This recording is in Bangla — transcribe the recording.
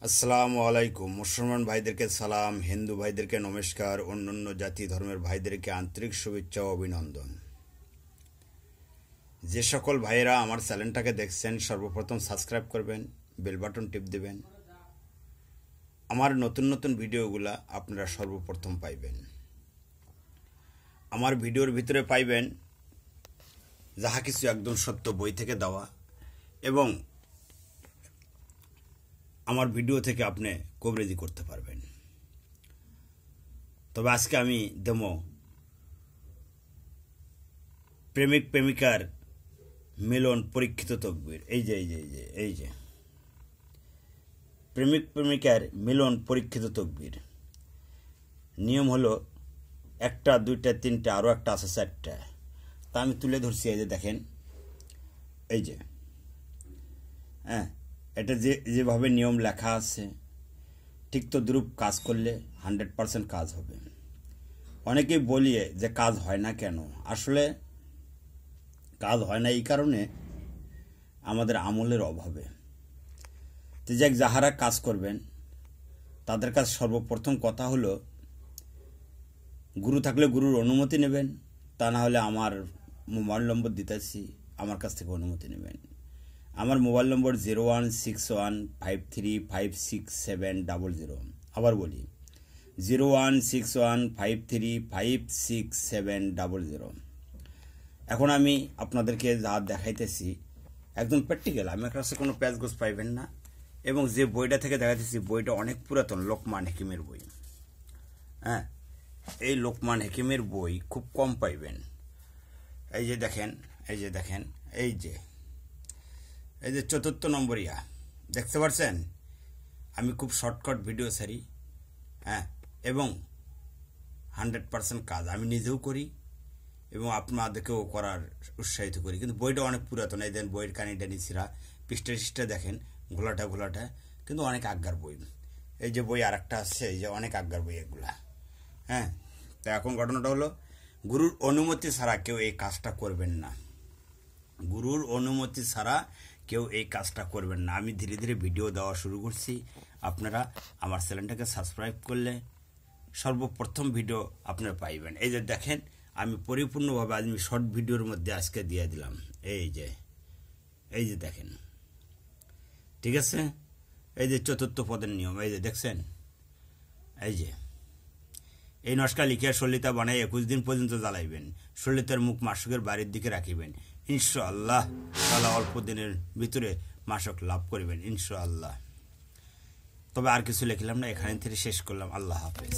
আসসালামু আলাইকুম। মুসলমান ভাইদেরকে সালাম, হিন্দু ভাইদেরকে নমস্কার, অন্যান্য জাতি ধর্মের ভাইদেরকে আন্তরিক শুভেচ্ছা ও অভিনন্দন। যে সকল ভাইয়েরা আমার চ্যানেলটাকে দেখছেন সর্বপ্রথম সাবস্ক্রাইব করবেন, বেল বাটন টিপ দেবেন। আমার নতুন নতুন ভিডিওগুলা আপনারা সর্বপ্রথম পাইবেন। আমার ভিডিওর ভিতরে পাইবেন যাহা কিছু একদম সত্য বই থেকে দেওয়া, এবং আমার ভিডিও থেকে আপনি কভারেজ করতে পারবেন। তবে আজকে আমি দেবো প্রেমিক প্রেমিকার মিলন পরীক্ষিত তকবীর। এই যে প্রেমিক প্রেমিকার মিলন পরীক্ষিত তকবীর। নিয়ম হলো 1, 2, 3, আরও একটা আছে 4টা। তা আমি তুলে ধরছি। এই যে দেখেন, এই যে হ্যাঁ, এটা যেভাবে নিয়ম লেখা আছে ঠিক তো দ্রুপ কাজ করলে 100% কাজ হবে। অনেকেই বলিয়ে যে কাজ হয় না কেন, আসলে কাজ হয় না এই কারণে আমাদের আমলের অভাবে। তো যাহারা কাজ করবেন তাদের কাছে সর্বপ্রথম কথা হলো, গুরু থাকলে গুরুর অনুমতি নেবেন, তা না হলে আমার মোবাইল নম্বর দিতেছি, আমার কাছ থেকে অনুমতি নেবেন। আমার মোবাইল নম্বর 016153567000। আবার বলি 016153567000। এখন আমি আপনাদেরকে যা দেখাইতেছি একদম প্র্যাকটিক্যাল, আমার কাছে কোনো প্যাচগোছ পাইবেন না। এবং যে বইটা থেকে দেখাইতেছি বইটা অনেক পুরাতন, লোকমান হেকিমের বই। হ্যাঁ, এই লোকমান হেকিমের বই খুব কম পাইবেন। এই যে দেখেন, এই যে 4 নম্বর দেখতে পাচ্ছেন। আমি খুব শর্টকাট ভিডিও ছাড়ি, হ্যাঁ, এবং 100% কাজ আমি নিজেও করি এবং আপনাদেরকেও করার উৎসাহিত করি। কিন্তু বইটা অনেক পুরাতন। এই দেন বইয়ের কানিটা নিচিরা, পৃষ্ঠা দেখেন, ঘোলাটা, কিন্তু অনেক আজ্ঞার বই। এই যে বই আর একটা আছে, এই যে অনেক আজ্ঞার বই এগুলা। হ্যাঁ, তো এখন ঘটনাটা হলো, গুরুর অনুমতি ছাড়া কেউ এই কাজটা করবেন না। গুরুর অনুমতি ছাড়া কেউ এই কাজটা করবেন না। আমি ধীরে ধীরে ভিডিও দেওয়া শুরু করছি। আপনারা আমার চ্যানেলটাকে সাবস্ক্রাইব করলে সর্বপ্রথম ভিডিও আপনারা পাইবেন। এই যে দেখেন, আমি পরিপূর্ণভাবে আমি শর্ট ভিডিওর মধ্যে আজকে দিয়ে দিলাম। এই যে দেখেন, ঠিক আছে। এই যে 4th পদের নিয়ম, এই যে দেখছেন। এই নস্কা লিখিয়া সলিতা বানাই 21 দিন পর্যন্ত জ্বালাইবেন। সলিতার মুখ মাসকের বাড়ির দিকে রাখিবেন। ইনশাআল্লাহ তাআলা অল্প দিনের ভিতরে মাসক লাভ করিবেন ইনশাআল্লাহ। তবে আর কিছু লিখলাম না, এখানে থেকে শেষ করলাম। আল্লাহ হাফেজ।